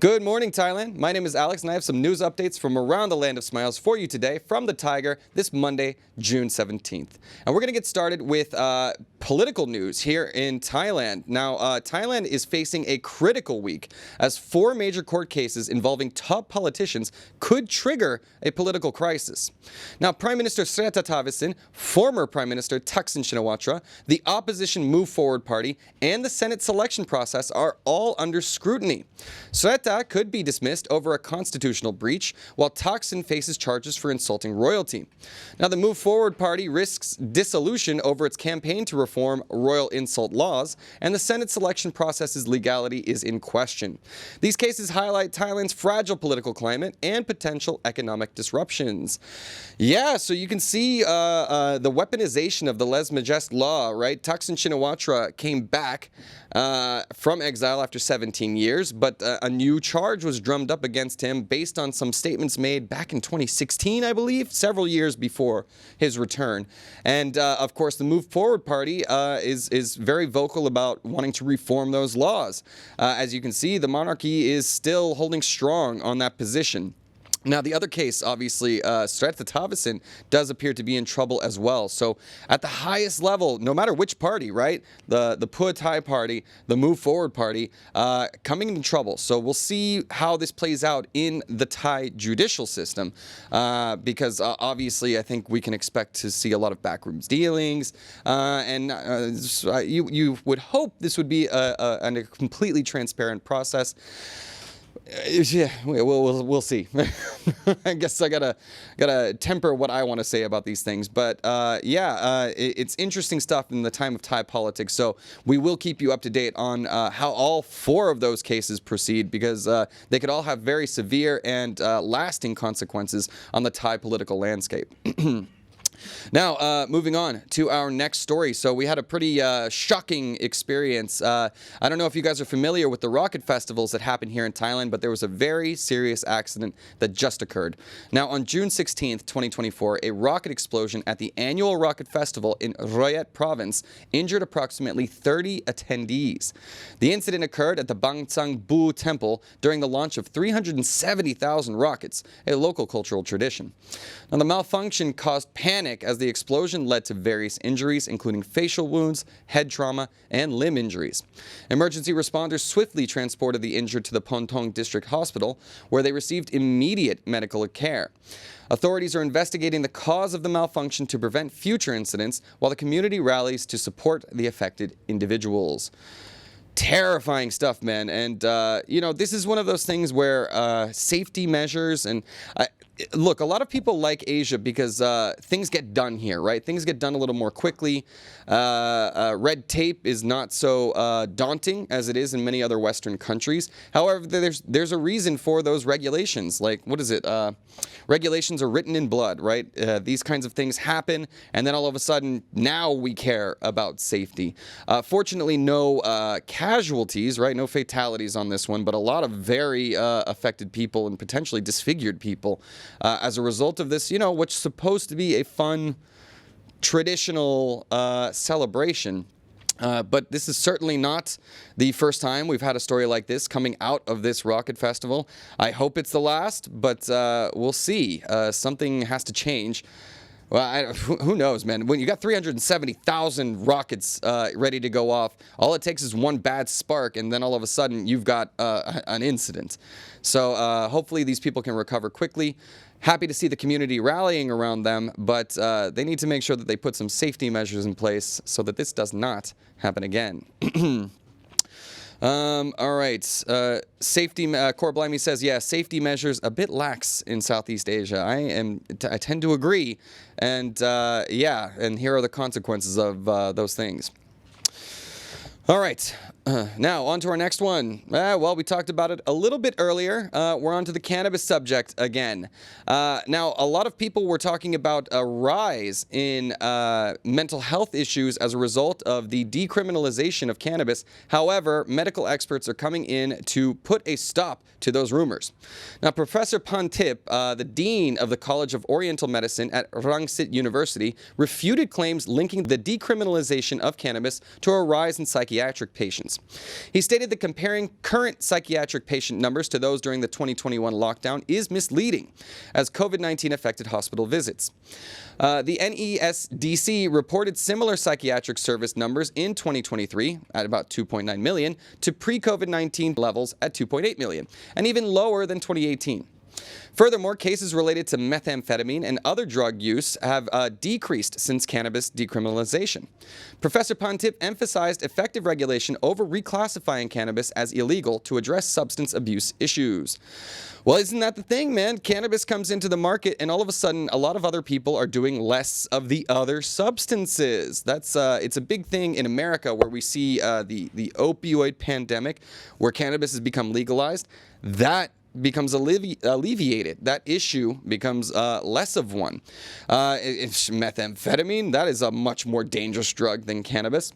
Good morning, Thailand. My name is Alex, and I have some news updates from around the land of smiles for you today from the Thaiger this Monday, June 17th. And we're going to get started with political news here in Thailand. Now, Thailand is facing a critical week as 4 major court cases involving top politicians could trigger a political crisis. Now, Prime Minister Srettha Thavisin, former Prime Minister Thaksin Shinawatra, the opposition Move Forward Party, and the Senate selection process are all under scrutiny. Srettha could be dismissed over a constitutional breach, while Thaksin faces charges for insulting royalty. Now, the Move Forward Party risks dissolution over its campaign to reform royal insult laws, and the Senate selection process's legality is in question. These cases highlight Thailand's fragile political climate and potential economic disruptions. Yeah, so you can see the weaponization of the lèse-majesté law, right? Thaksin Shinawatra came back from exile after 17 years, but a new charge was drummed up against him based on some statements made back in 2016, I believe, several years before his return. And of course, the Move Forward Party is very vocal about wanting to reform those laws. As you can see, the monarchy is still holding strong on that position. Now, the other case, obviously, Srettha Thavisin does appear to be in trouble as well. So at the highest level, no matter which party, right, the Pheu Thai party, the Move Forward party, coming into trouble. So we'll see how this plays out in the Thai judicial system, because obviously I think we can expect to see a lot of backrooms dealings, and you would hope this would be a completely transparent process. Yeah, we'll see. I guess I gotta temper what I want to say about these things, but it's interesting stuff in the time of Thai politics. So we will keep you up to date on how all 4 of those cases proceed, because they could all have very severe and lasting consequences on the Thai political landscape. Now, moving on to our next story. So we had a pretty shocking experience. I don't know if you guys are familiar with the rocket festivals that happen here in Thailand, but there was a very serious accident that just occurred. Now, on June 16th, 2024, a rocket explosion at the annual rocket festival in Roi Et province injured approximately 30 attendees. The incident occurred at the Bangchang Bu temple during the launch of 370,000 rockets, a local cultural tradition. Now, the malfunction caused panic as the explosion led to various injuries, including facial wounds, head trauma, and limb injuries. Emergency responders swiftly transported the injured to the Pontong District Hospital, where they received immediate medical care. Authorities are investigating the cause of the malfunction to prevent future incidents, while the community rallies to support the affected individuals. Terrifying stuff, man. And, this is one of those things where safety measures and... Look, a lot of people like Asia because things get done here, right? Things get done a little more quickly. Red tape is not so daunting as it is in many other Western countries. However, there's a reason for those regulations. Like, what is it? Regulations are written in blood, right? These kinds of things happen, and then all of a sudden, now we care about safety. Fortunately, no casualties, right? No fatalities on this one, but a lot of very affected people and potentially disfigured people. As a result of this, what's supposed to be a fun, traditional celebration. But this is certainly not the first time we've had a story like this coming out of this rocket festival. I hope it's the last, but we'll see. Something has to change. Well, who knows, man? When you got 370,000 rockets ready to go off, all it takes is one bad spark, and then all of a sudden you've got an incident. So hopefully these people can recover quickly. Happy to see the community rallying around them, but they need to make sure that they put some safety measures in place so that this does not happen again. All right. Safety. Core Blimey says, yeah, safety measures a bit lax in Southeast Asia. I tend to agree, and and here are the consequences of those things. All right. Now, on to our next one. Well, we talked about it a little bit earlier. We're on to the cannabis subject again. Now, a lot of people were talking about a rise in mental health issues as a result of the decriminalization of cannabis. However, medical experts are coming in to put a stop to those rumors. Now, Professor Pantip, the Dean of the College of Oriental Medicine at Rangsit University, refuted claims linking the decriminalization of cannabis to a rise in psychiatric patients. patients. He stated that comparing current psychiatric patient numbers to those during the 2021 lockdown is misleading, as COVID-19 affected hospital visits. The NESDC reported similar psychiatric service numbers in 2023 at about 2.9 million to pre-COVID-19 levels at 2.8 million, and even lower than 2018. Furthermore, cases related to methamphetamine and other drug use have decreased since cannabis decriminalization. Professor Pantip emphasized effective regulation over reclassifying cannabis as illegal to address substance abuse issues. Well, isn't that the thing, man? Cannabis comes into the market, and all of a sudden, a lot of other people are doing less of the other substances. It's a big thing in America where we see the opioid pandemic, where cannabis has become legalized. That becomes alleviated. That issue becomes less of one. Methamphetamine, that is a much more dangerous drug than cannabis.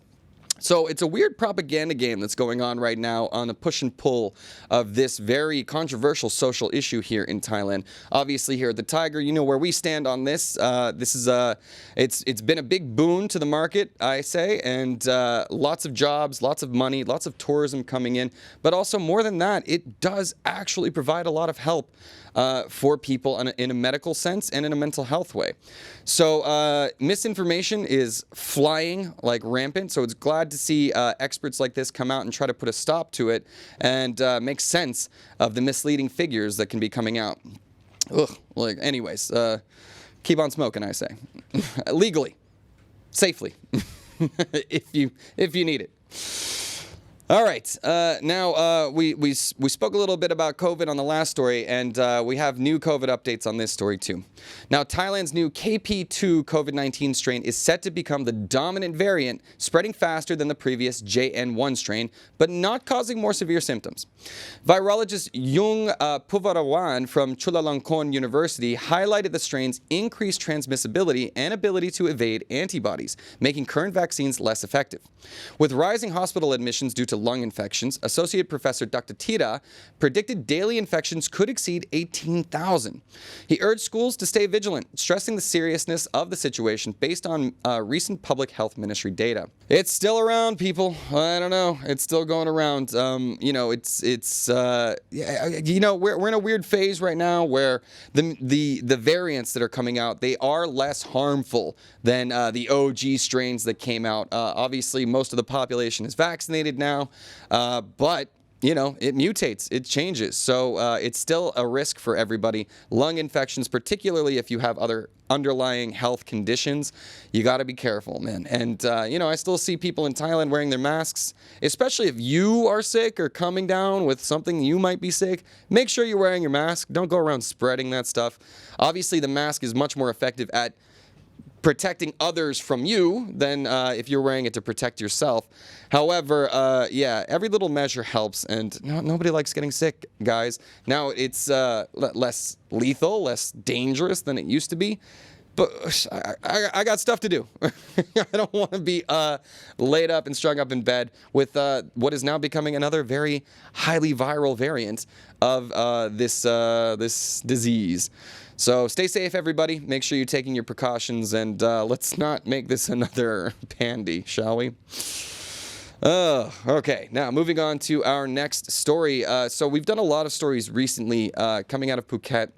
So it's a weird propaganda game that's going on right now on the push and pull of this very controversial social issue here in Thailand. Obviously, here at the Thaiger, you know where we stand on this. It's been a big boon to the market, I say, and lots of jobs, lots of money, lots of tourism coming in. But also more than that, it does actually provide a lot of help for people in a medical sense and in a mental health way. So misinformation is flying like rampant. So it's glad to see experts like this come out and try to put a stop to it and make sense of the misleading figures that can be coming out. Anyways, keep on smoking, I say. Legally, safely, if you need it. All right. Now we spoke a little bit about COVID on the last story, and we have new COVID updates on this story too. Now, Thailand's new KP2 COVID-19 strain is set to become the dominant variant, spreading faster than the previous JN1 strain, but not causing more severe symptoms. Virologist Yung Puvarawan from Chulalongkorn University highlighted the strain's increased transmissibility and ability to evade antibodies, making current vaccines less effective. With rising hospital admissions due to lung infections, Associate Professor Dr. Tira predicted daily infections could exceed 18,000. He urged schools to stay vigilant, stressing the seriousness of the situation based on recent public health ministry data. It's still around, people. I don't know. It's still going around. We're in a weird phase right now where the variants that are coming out, they are less harmful than the OG strains that came out. Obviously, most of the population is vaccinated now, but it mutates, it changes. So it's still a risk for everybody. Lung infections, particularly if you have other underlying health conditions, you got to be careful, man. And, I still see people in Thailand wearing their masks, especially if you are sick or coming down with something you might be sick. Make sure you're wearing your mask. Don't go around spreading that stuff. Obviously, the mask is much more effective at protecting others from you than if you're wearing it to protect yourself. However, every little measure helps, and nobody likes getting sick, guys. Now, it's less lethal, less dangerous than it used to be, but I got stuff to do. I don't want to be laid up and strung up in bed with what is now becoming another very highly viral variant of this disease. So stay safe, everybody. Make sure you're taking your precautions, and let's not make this another pandy, shall we? Okay, now moving on to our next story. So we've done a lot of stories recently coming out of Phuket.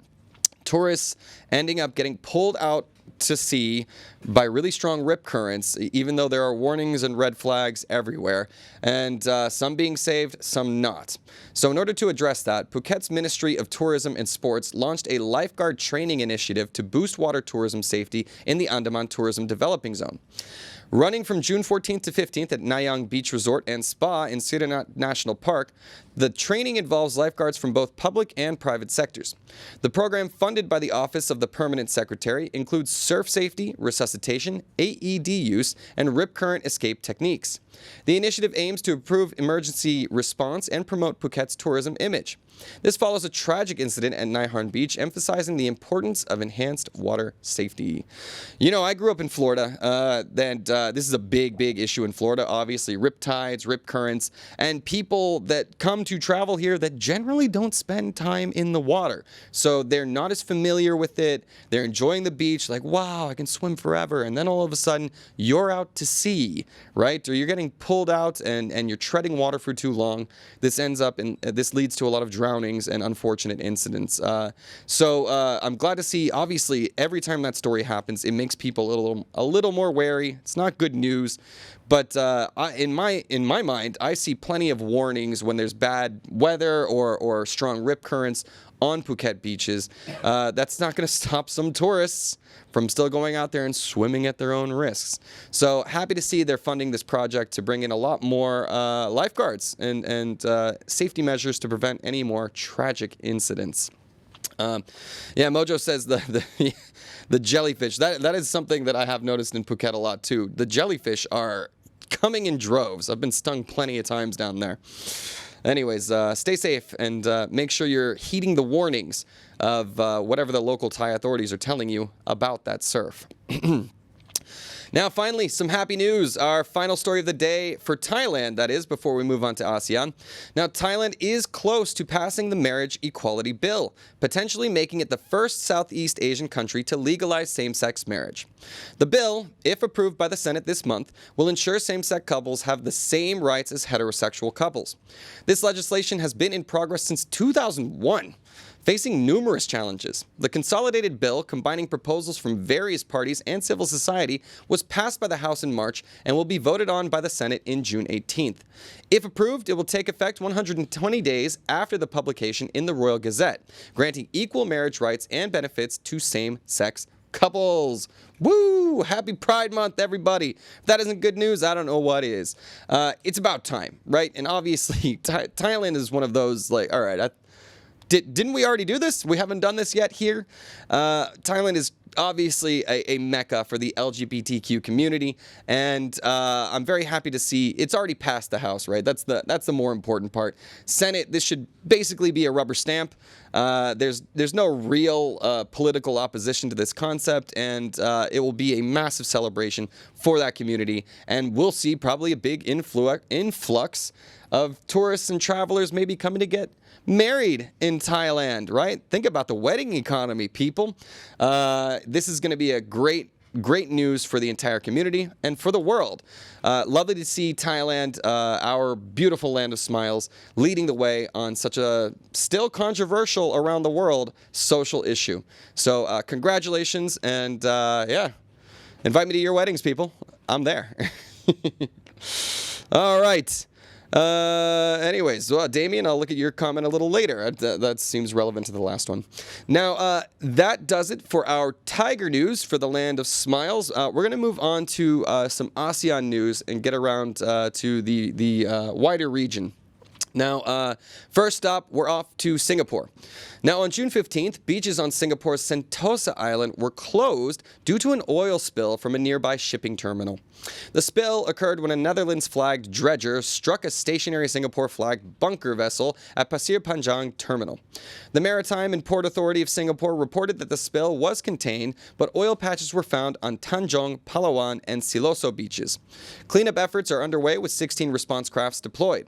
Tourists ending up getting pulled out to sea by really strong rip currents, even though there are warnings and red flags everywhere, and some being saved, some not. So in order to address that, Phuket's Ministry of Tourism and Sports launched a lifeguard training initiative to boost water tourism safety in the Andaman Tourism Developing Zone. Running from June 14th to 15th at Nayang Beach Resort and Spa in Siranat National Park, the training involves lifeguards from both public and private sectors. The program, funded by the Office of the Permanent Secretary, includes surf safety, resuscitation, AED use, and rip current escape techniques. The initiative aims to improve emergency response and promote Phuket's tourism image. This follows a tragic incident at Naiharn Beach, emphasizing the importance of enhanced water safety. I grew up in Florida, and this is a big issue in Florida, obviously. Rip tides, rip currents, and people that come to travel here that generally don't spend time in the water. So they're not as familiar with it. They're enjoying the beach, like, wow, I can swim forever. And then all of a sudden, you're out to sea, right? Or you're getting getting pulled out and you're treading water for too long, this leads to a lot of drownings and unfortunate incidents. So I'm glad to see, obviously, every time that story happens, it makes people a little more wary. It's not good news. But in my mind, I see plenty of warnings when there's bad weather or strong rip currents on Phuket beaches. That's not going to stop some tourists from still going out there and swimming at their own risks. So happy to see they're funding this project to bring in a lot more lifeguards and safety measures to prevent any more tragic incidents. Mojo says the jellyfish. That is something that I have noticed in Phuket a lot too. The jellyfish are coming in droves. I've been stung plenty of times down there. Anyways, stay safe and make sure you're heeding the warnings of whatever the local Thai authorities are telling you about that surf. Now, finally, some happy news. Our final story of the day for Thailand, that is, before we move on to ASEAN. Now, Thailand is close to passing the marriage equality bill, potentially making it the first Southeast Asian country to legalize same-sex marriage. The bill, if approved by the Senate this month, will ensure same-sex couples have the same rights as heterosexual couples. This legislation has been in progress since 2001. Facing numerous challenges, the consolidated bill, combining proposals from various parties and civil society, was passed by the House in March and will be voted on by the Senate in June 18th. If approved, it will take effect 120 days after the publication in the Royal Gazette, granting equal marriage rights and benefits to same-sex couples. Woo! Happy Pride Month, everybody. If that isn't good news, I don't know what is. It's about time, right? And obviously, Thailand is one of those, like, all right, didn't we already do this? We haven't done this yet here. Thailand is obviously a mecca for the LGBTQ community, and I'm very happy to see it's already passed the House, right? That's the more important part. Senate, this should basically be a rubber stamp. There's no real political opposition to this concept, and it will be a massive celebration for that community, and we'll see probably a big influx of tourists and travelers maybe coming to get married in Thailand, right? Think about the wedding economy, people. This is going to be a great news for the entire community and for the world. Lovely to see Thailand, our beautiful land of smiles, leading the way on such a still controversial around the world social issue. So congratulations, and invite me to your weddings, people. I'm there. All right. Anyways, well, Damien, I'll look at your comment a little later. That seems relevant to the last one. Now, that does it for our Thaiger news for the land of smiles. We're going to move on to some ASEAN news and get around to the wider region. Now, first up, we're off to Singapore. Now, on June 15th, beaches on Singapore's Sentosa Island were closed due to an oil spill from a nearby shipping terminal. The spill occurred when a Netherlands-flagged dredger struck a stationary Singapore-flagged bunker vessel at Pasir Panjang Terminal. The Maritime and Port Authority of Singapore reported that the spill was contained, but oil patches were found on Tanjong, Palawan, and Siloso beaches. Cleanup efforts are underway with 16 response crafts deployed.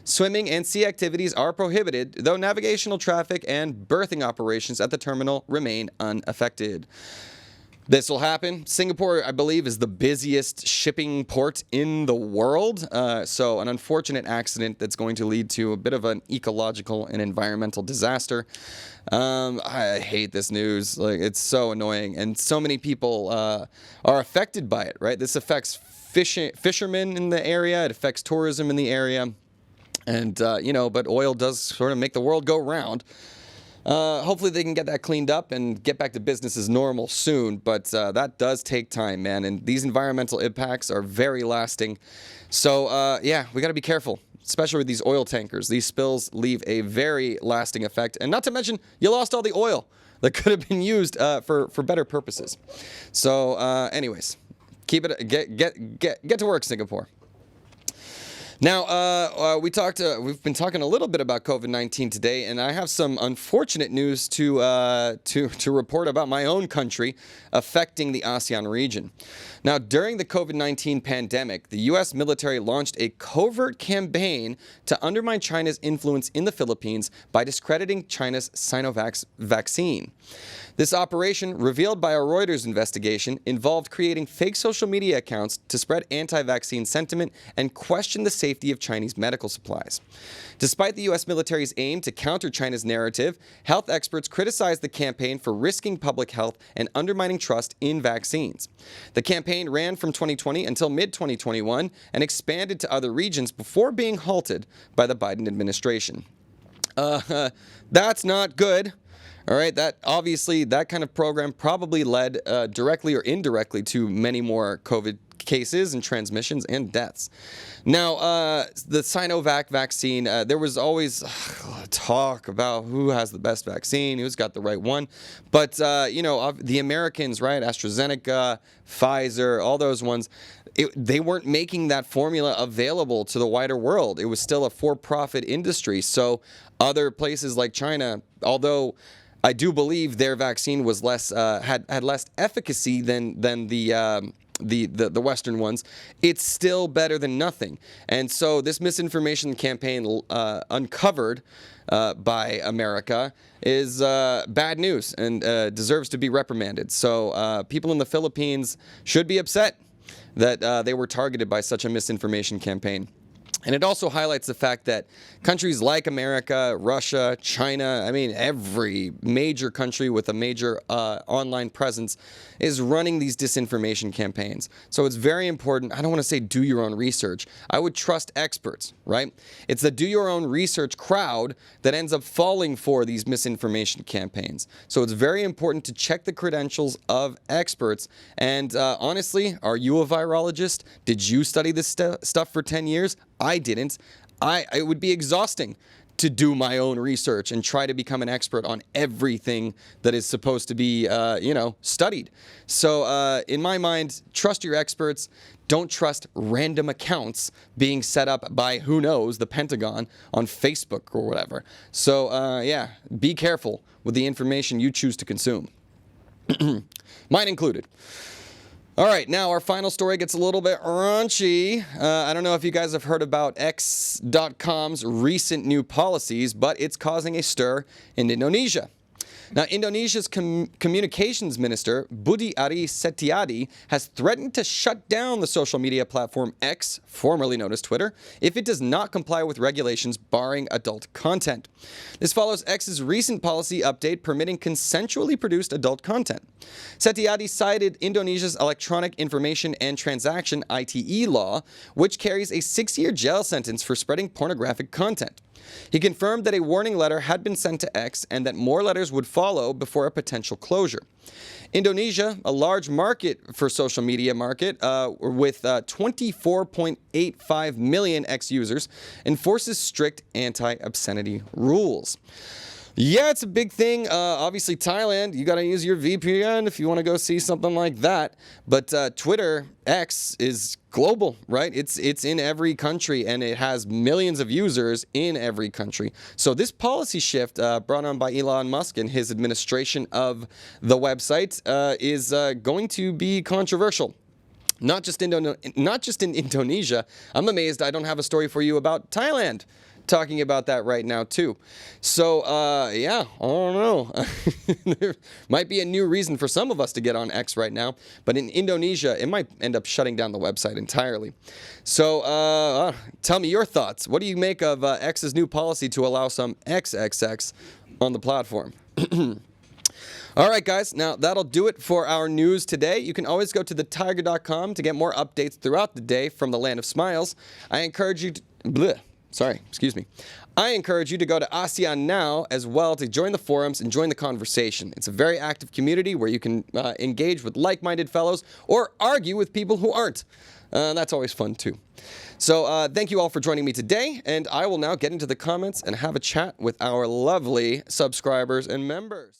Swimming and sea activities are prohibited, though navigational traffic and berthing operations at the terminal remain unaffected. This will happen. Singapore, I believe, is the busiest shipping port in the world. So an unfortunate accident that's going to lead to a bit of an ecological and environmental disaster. I hate this news. Like, it's so annoying. And so many people are affected by it, right? This affects fishermen in the area. It affects tourism in the area. And, but oil does sort of make the world go round. Hopefully they can get that cleaned up and get back to business as normal soon, but that does take time, man, and these environmental impacts are very lasting. So, we got to be careful, especially with these oil tankers. These spills leave a very lasting effect, and not to mention, you lost all the oil that could have been used for better purposes. So, anyways, keep it, get to work, Singapore. Now, we've been talking a little bit about COVID-19 today, and I have some unfortunate news to report about my own country affecting the ASEAN region. Now, during the COVID-19 pandemic, the U.S. military launched a covert campaign to undermine China's influence in the Philippines by discrediting China's Sinovac vaccine. This operation, revealed by a Reuters investigation, involved creating fake social media accounts to spread anti-vaccine sentiment and question the safety of Chinese medical supplies. Despite the U.S. military's aim to counter China's narrative, health experts criticized the campaign for risking public health and undermining trust in vaccines. The campaign ran from 2020 until mid-2021 and expanded to other regions before being halted by the Biden administration. That's not good. All right, that kind of program probably led directly or indirectly to many more COVID cases and transmissions and deaths. Now, the Sinovac vaccine, there was always talk about who has the best vaccine, who's got the right one. But, the Americans, right, AstraZeneca, Pfizer, all those ones, they weren't making that formula available to the wider world. It was still a for-profit industry. So other places like China, although I do believe their vaccine was had less efficacy than the Western ones, it's still better than nothing. And so this misinformation campaign uncovered by America is bad news and deserves to be reprimanded. So people in the Philippines should be upset that they were targeted by such a misinformation campaign. And it also highlights the fact that countries like America, Russia, China, every major country with a major online presence is running these disinformation campaigns. So it's very important. I don't want to say do your own research. I would trust experts, right? It's the do your own research crowd that ends up falling for these misinformation campaigns. So it's very important to check the credentials of experts. And honestly, are you a virologist? Did you study this stuff for 10 years? I didn't. It would be exhausting to do my own research and try to become an expert on everything that is supposed to be, studied. So in my mind, trust your experts. Don't trust random accounts being set up by, who knows, the Pentagon on Facebook or whatever. So, be careful with the information you choose to consume. Mine included. All right, now our final story gets a little bit raunchy. I don't know if you guys have heard about X.com's recent new policies, but it's causing a stir in Indonesia. Now, Indonesia's communications minister, Budi Ari Setiadi, has threatened to shut down the social media platform X, formerly known as Twitter, if it does not comply with regulations barring adult content. This follows X's recent policy update permitting consensually produced adult content. Setiadi cited Indonesia's Electronic Information and Transaction (ITE) law, which carries a 6-year jail sentence for spreading pornographic content. He confirmed that a warning letter had been sent to X and that more letters would follow before a potential closure. Indonesia, a large market for social media with 24.85 million X users, enforces strict anti-obscenity rules. Yeah, it's a big thing. Obviously, Thailand, you got to use your VPN if you want to go see something like that. But Twitter, X, is global, right? It's in every country, and it has millions of users in every country. So this policy shift brought on by Elon Musk and his administration of the website is going to be controversial. Not just in Indonesia. I'm amazed I don't have a story for you about Thailand talking about that right now too. So I don't know. There might be a new reason for some of us to get on X right now, but in Indonesia it might end up shutting down the website entirely. So tell me your thoughts. What do you make of X's new policy to allow some XXX on the platform? All right, guys, now that'll do it for our news today. You can always go to thetiger.com to get more updates throughout the day from the land of smiles. I encourage you to I encourage you to go to ASEAN Now as well to join the forums and join the conversation. It's a very active community where you can engage with like-minded fellows or argue with people who aren't. That's always fun too. So thank you all for joining me today, and I will now get into the comments and have a chat with our lovely subscribers and members.